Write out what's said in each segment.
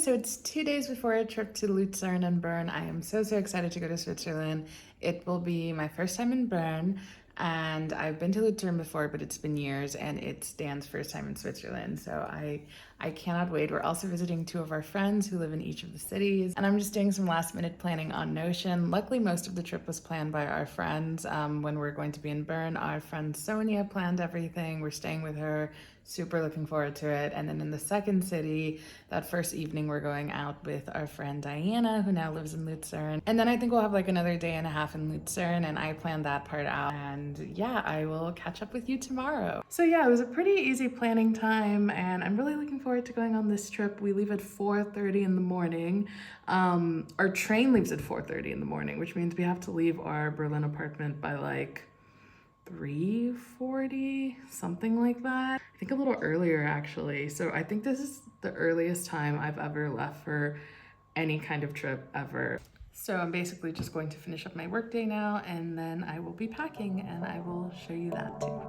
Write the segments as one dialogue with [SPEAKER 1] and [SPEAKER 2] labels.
[SPEAKER 1] so it's 2 days before a trip to Lucerne and Bern. I am so excited to go to Switzerland. It will be my first time in Bern, and I've been to Lucerne before, but it's been years, and it's Dan's first time in Switzerland, so I cannot wait. We're also visiting two of our friends who live in each of the cities, and I'm just doing some last minute planning on Notion. Luckily, most of the trip was planned by our friends. When we're going to be in Bern, our friend Sonia planned everything. We're staying with her. Super looking forward to it. And then in the second city, that first evening, we're going out with our friend Diana, who now lives in Lucerne. And then I think we'll have like another day and a half in Lucerne, and I planned that part out. And yeah, I will catch up with you tomorrow. So yeah, it was a pretty easy planning time, and I'm really looking forward to going on this trip. We leave at 4:30 in the morning. Our train leaves at 4:30 in the morning, which means we have to leave our Berlin apartment by like 3:40, something like that. I think a little earlier actually. So I think this is the earliest time I've ever left for any kind of trip ever. So I'm basically just going to finish up my workday now, and then I will be packing, and I will show you that too.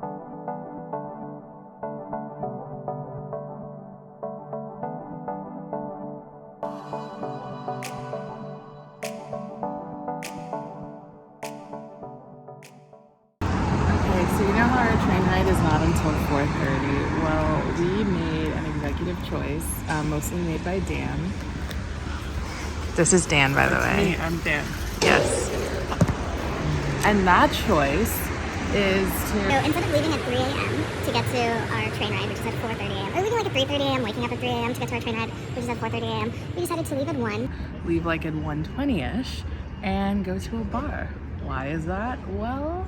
[SPEAKER 1] So you know how our train ride is not until 4:30? Well, we made an executive choice, mostly made by Dan. This is Dan, by the way.
[SPEAKER 2] Me, I'm Dan.
[SPEAKER 1] Yes. And that choice is to...
[SPEAKER 3] So instead of leaving at 3 a.m. to get to our train ride, which is at 4:30 a.m., or leaving like at 3:30 a.m., waking up at 3 a.m. to get to our train ride, which is at 4:30 a.m., we decided to leave at 1.
[SPEAKER 1] Leave like at 1:20ish and go to a bar. Why is that? Well,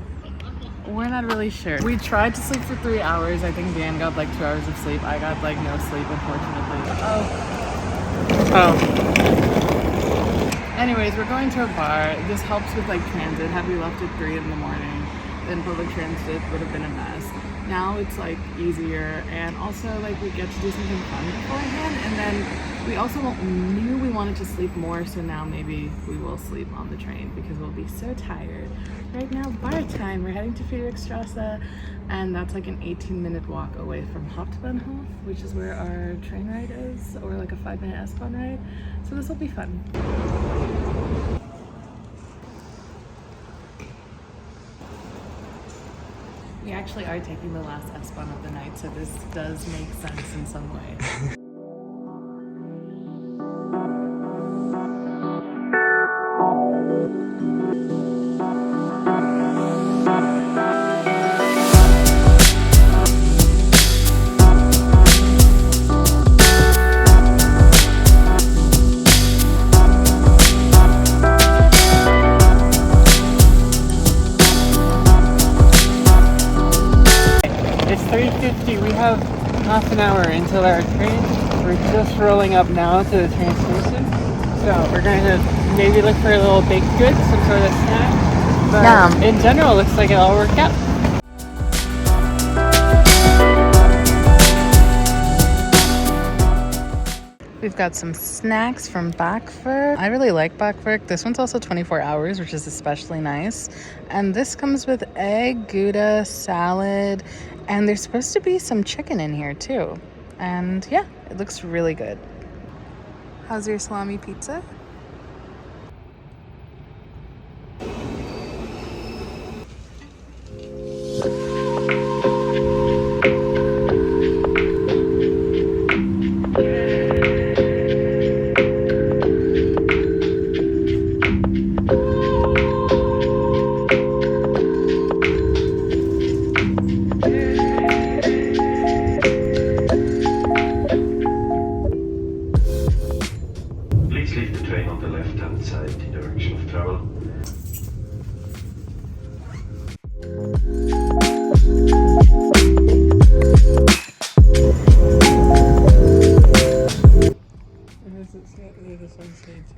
[SPEAKER 1] we're not really sure. We tried to sleep for 3 hours. I think Dan got like 2 hours of sleep. I got like no sleep, unfortunately. Anyways, we're going to a bar. This helps with like transit. Had we left at 3 in the morning, then public transit would have been a mess. Now it's like easier, and also like we get to do something fun beforehand, and then we also knew we wanted to sleep more, so now maybe we will sleep on the train because we'll be so tired. Right now, bar time. We're heading to Friedrichstrasse, and that's like an 18-minute walk away from Hauptbahnhof, which is where our train ride is, or like a 5-minute S-Bahn ride. So this will be fun. We actually are taking the last S-Bahn of the night, so this does make sense in some way.
[SPEAKER 2] It's 3:50. We have half an hour until our train. We're just rolling up now to the train station. So we're going to maybe look for a little baked goods, some sort of snack. But in general, it looks like it all worked out.
[SPEAKER 1] We've got some snacks from Backwerk. I really like Backwerk. This one's also 24 hours, which is especially nice. And this comes with egg, Gouda, salad, and there's supposed to be some chicken in here too. And yeah, it looks really good. How's your salami pizza?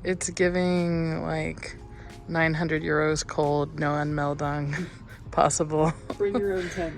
[SPEAKER 1] It's giving like 900 euros cold, no Anmeldung possible.
[SPEAKER 2] Bring your own tent.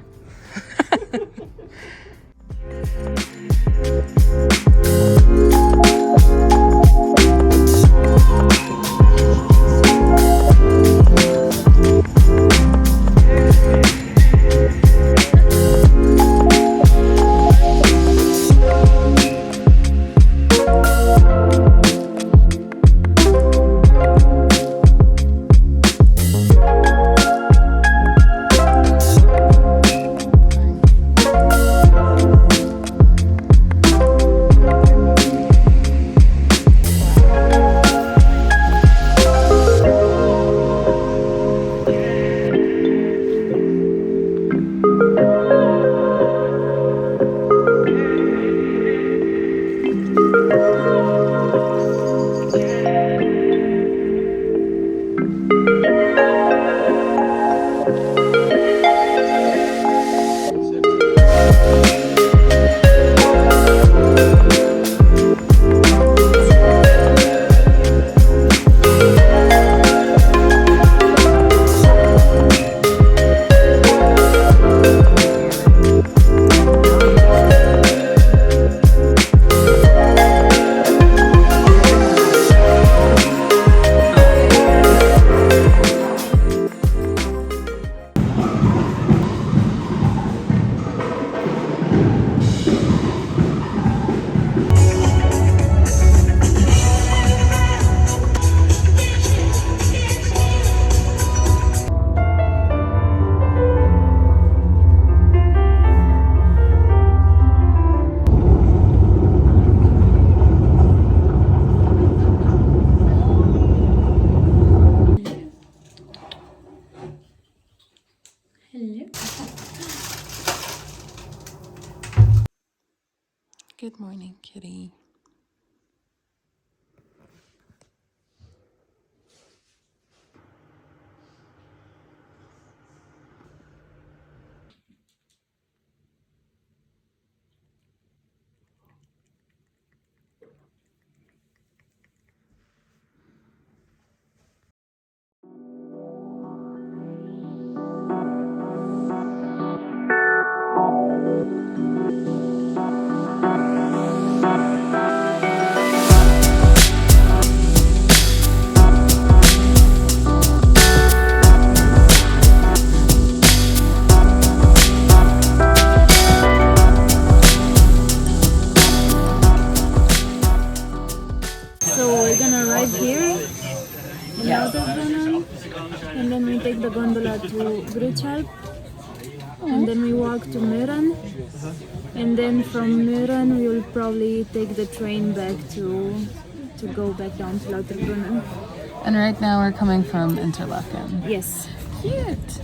[SPEAKER 1] Good morning, kitty.
[SPEAKER 4] So we're gonna arrive here in Lauterbrunnen, and then we take the gondola to Grütschalp, and then we walk to Mürren, and then from Mürren we will probably take the train back to go back down to Lauterbrunnen.
[SPEAKER 1] And right now we're coming from Interlaken.
[SPEAKER 4] Yes.
[SPEAKER 1] Cute.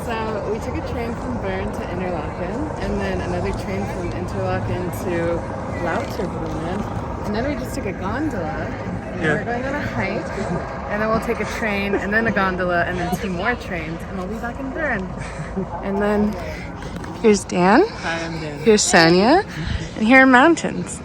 [SPEAKER 1] So we took a train from Bern to Interlaken, and then another train from Interlaken to Lauterbrunnen, and then we just took a gondola, and then we're going on a hike, and then we'll take a train, and then a gondola, and then 2 more trains, and we'll be back in Bern. And then here's Dan,
[SPEAKER 2] Hi, I'm Dan.
[SPEAKER 1] here's Sonia, and here are mountains.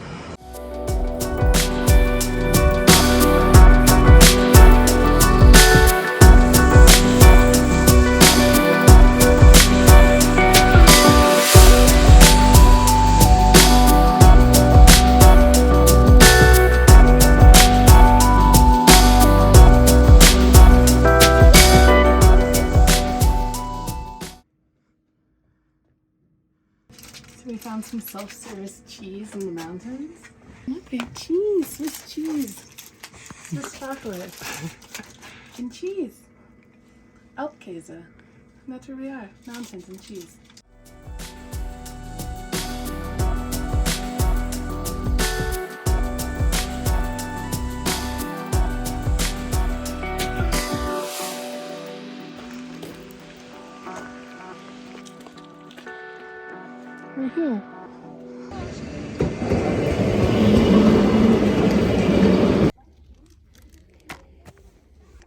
[SPEAKER 1] We found some self-service cheese in the mountains. Look at cheese, Swiss cheese, Swiss chocolate, and cheese. Alpkäse. That's where we are, mountains and cheese. We're here.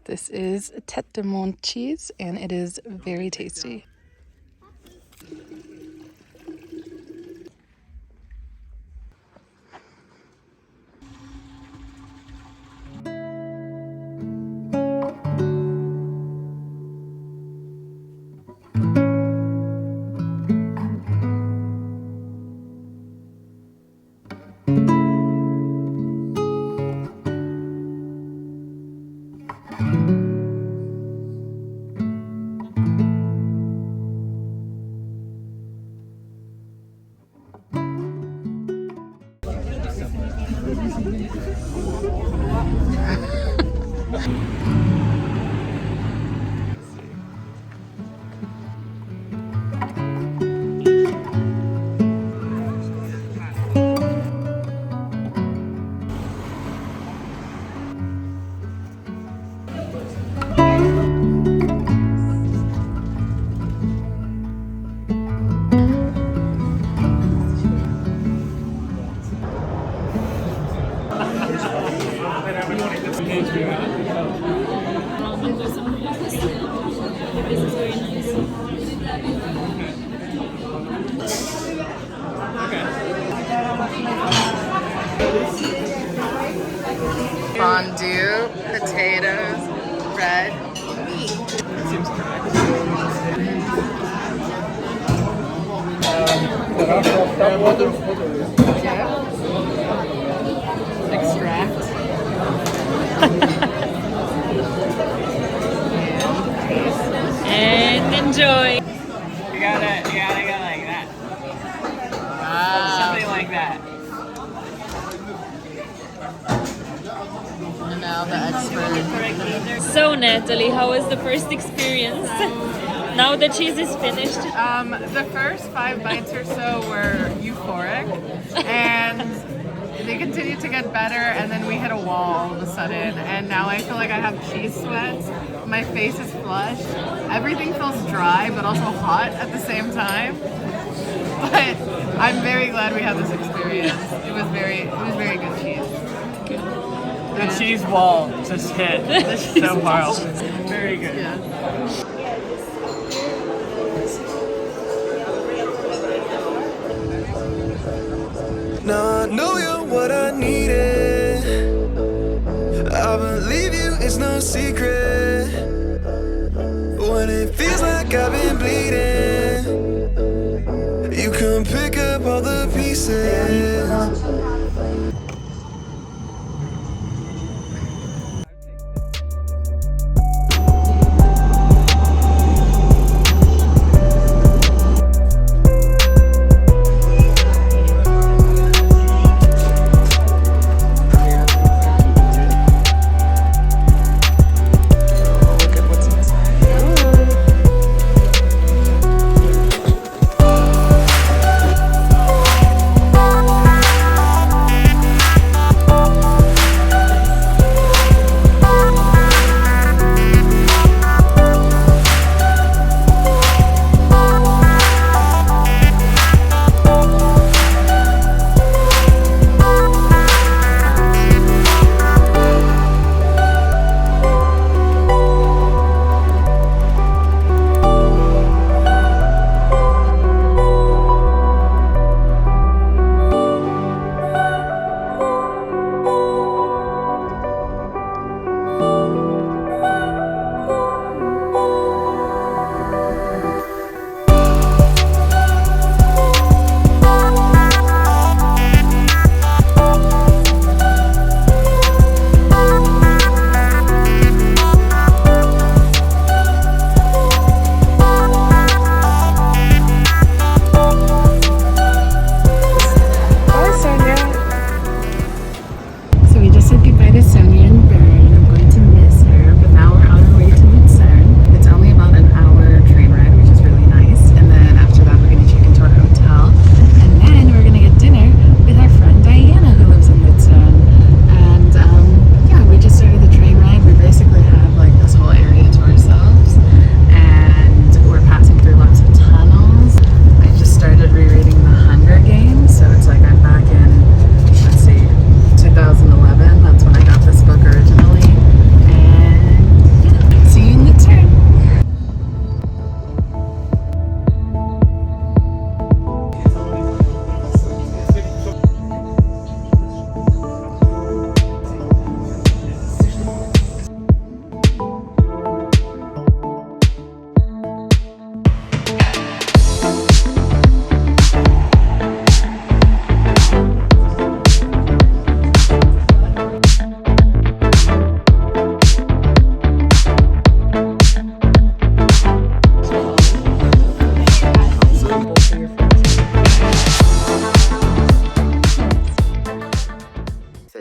[SPEAKER 1] This is Tête de Monde cheese, and it is very tasty. Fondue, potatoes, bread, meat.
[SPEAKER 2] Seems correct.
[SPEAKER 1] Extract.
[SPEAKER 4] And enjoy.
[SPEAKER 2] You gotta go like that.
[SPEAKER 1] Wow.
[SPEAKER 2] Something like that.
[SPEAKER 1] And now the expert.
[SPEAKER 5] So Natalie, how was the first experience? Now the cheese is finished.
[SPEAKER 1] The first 5 bites or so were euphoric, and they continued to get better, and then we hit a wall all of a sudden, and now I feel like I have cheese sweats. My face is flushed. Everything feels dry, but also hot at the same time. But I'm very glad we had this experience. It was very good cheese.
[SPEAKER 2] The cheese wall just hit so hard. Very good.
[SPEAKER 1] Yeah.
[SPEAKER 6] Now I know you're what I needed. I believe you, it's no secret. When it feels like I've been bleeding, you can pick up all the pieces.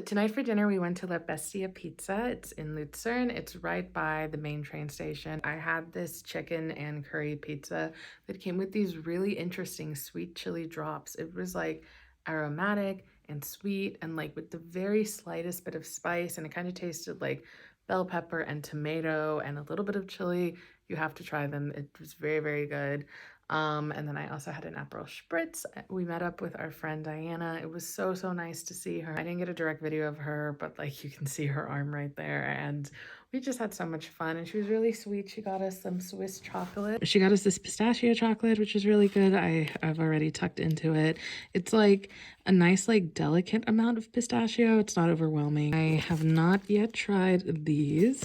[SPEAKER 1] Tonight for dinner, we went to La Bestia Pizza. It's in Lucerne. It's right by the main train station. I had this chicken and curry pizza that came with these really interesting sweet chili drops. It was like aromatic and sweet and like with the very slightest bit of spice, and it kind of tasted like bell pepper and tomato and a little bit of chili. You have to try them. It was very good. And then I also had an Aperol Spritz. We met up with our friend Diana. It was so nice to see her. I didn't get a direct video of her, but like you can see her arm right there. And we just had so much fun, and she was really sweet. She got us some Swiss chocolate. She got us this pistachio chocolate, which is really good. I've already tucked into it. It's like a nice, like delicate amount of pistachio. It's not overwhelming. I have not yet tried these,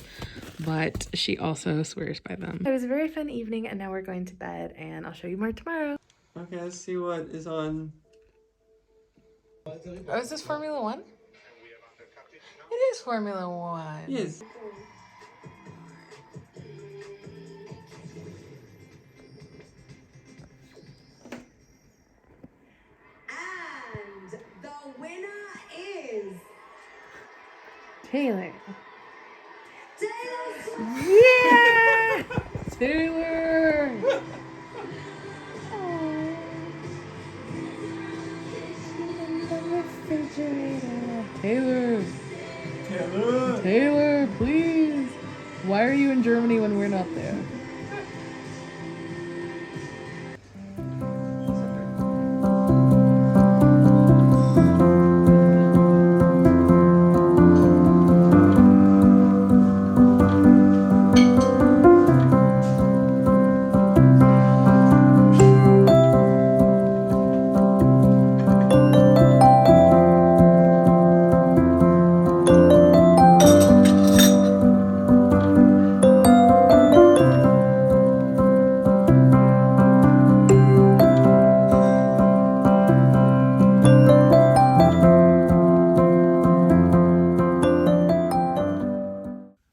[SPEAKER 1] but she also swears by them. It was a very fun evening, and now we're going to bed, and I'll show you more tomorrow.
[SPEAKER 2] Okay, let's see what is on.
[SPEAKER 1] Oh, is this Formula One? It is Formula One.
[SPEAKER 2] Yes.
[SPEAKER 7] And the winner is
[SPEAKER 1] Taylor. Yeah! Taylor! Taylor! Taylor, please! Why are you in Germany when we're not there?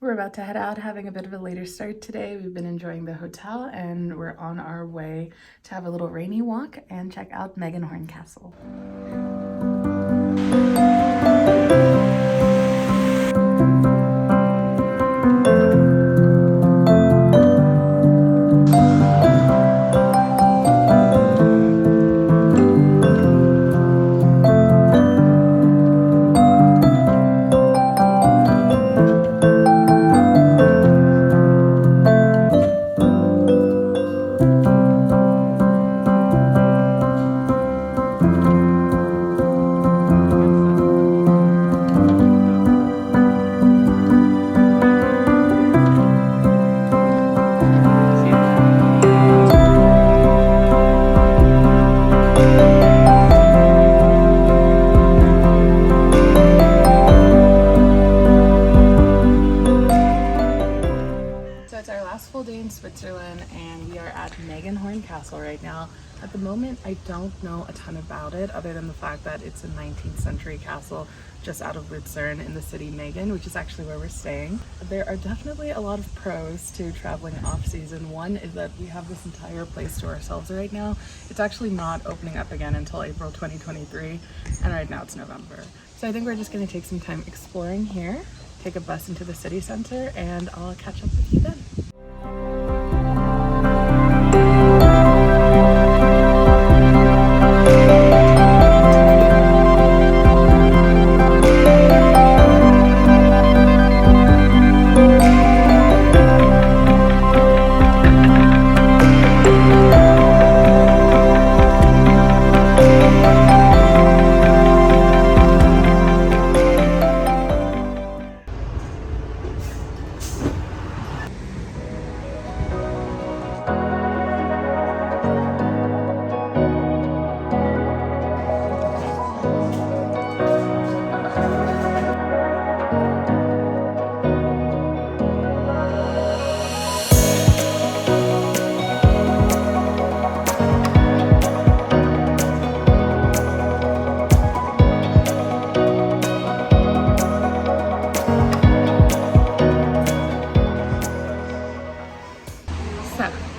[SPEAKER 1] We're about to head out, having a bit of a later start today. We've been enjoying the hotel and we're on our way to have a little rainy walk and check out Megenhorn Castle. Full day in Switzerland and we are at Megenhorn Castle right now. At the moment, I don't know a ton about it other than the fact that it's a 19th century castle just out of Luzern in the city Megen, which is actually where we're staying. There are definitely a lot of pros to traveling off season. One is that we have this entire place to ourselves right now. It's actually not opening up again until April 2023, and right now it's November. So I think we're just going to take some time exploring here, take a bus into the city center, and I'll catch up with you then.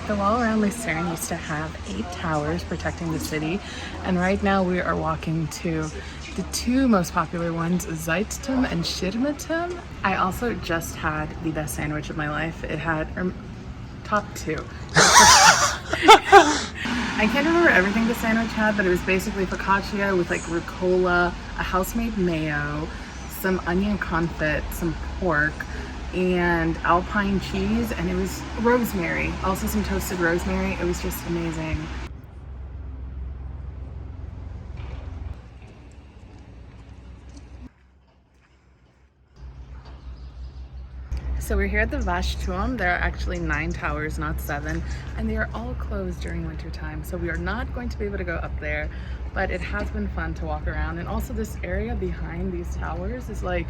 [SPEAKER 1] The wall around Lucerne used to have 8 towers protecting the city, and right now we are walking to the 2 most popular ones, Zeitturm and Schirmturm. I also just had the best sandwich of my life. It had top 2. I can't remember everything the sandwich had, but it was basically focaccia with like rucola, a house-made mayo, some onion confit, some pork, and alpine cheese, and it was rosemary, also some toasted rosemary. It was just amazing. So we're here at the Waschturm. There are actually 9 towers, not 7, and they are all closed during winter time. So we are not going to be able to go up there, but it has been fun to walk around. And also this area behind these towers is like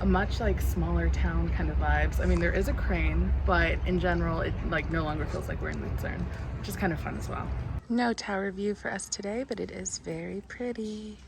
[SPEAKER 1] a much like smaller town kind of vibes. I mean, there is a crane, but in general, it like no longer feels like we're in Luzern, which is kind of fun as well. No tower view for us today, but it is very pretty.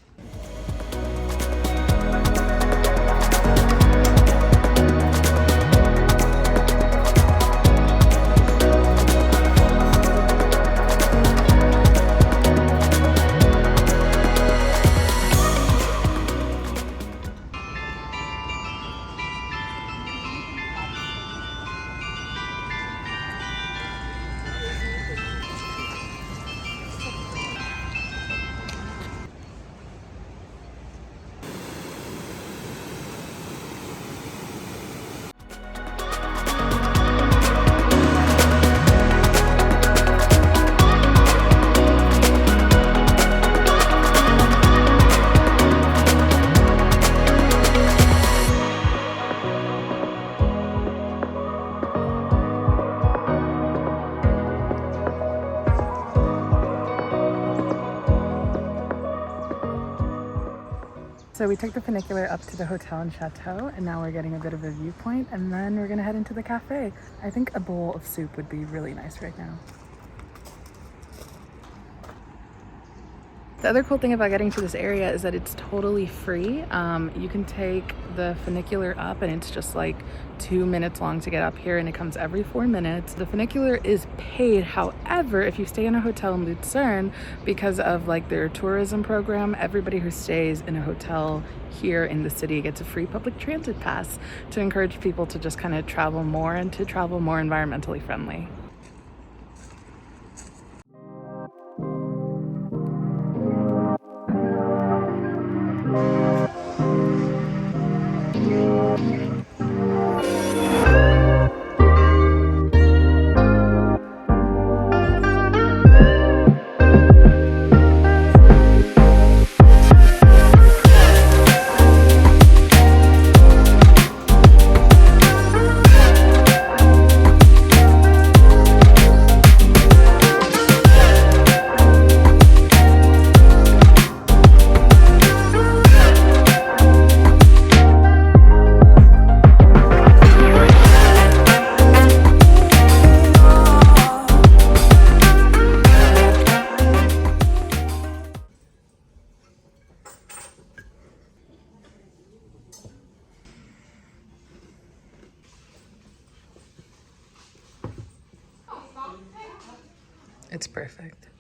[SPEAKER 1] So we took the funicular up to the hotel and chateau, and now we're getting a bit of a viewpoint, and then we're gonna head into the cafe. I think a bowl of soup would be really nice right now. The other cool thing about getting to this area is that it's totally free. You can take the funicular up and it's just like 2 minutes long to get up here, and it comes every 4 minutes. The funicular is paid. However, if you stay in a hotel in Lucerne, because of like their tourism program, everybody who stays in a hotel here in the city gets a free public transit pass to encourage people to just kind of travel more and to travel more environmentally friendly. It's perfect.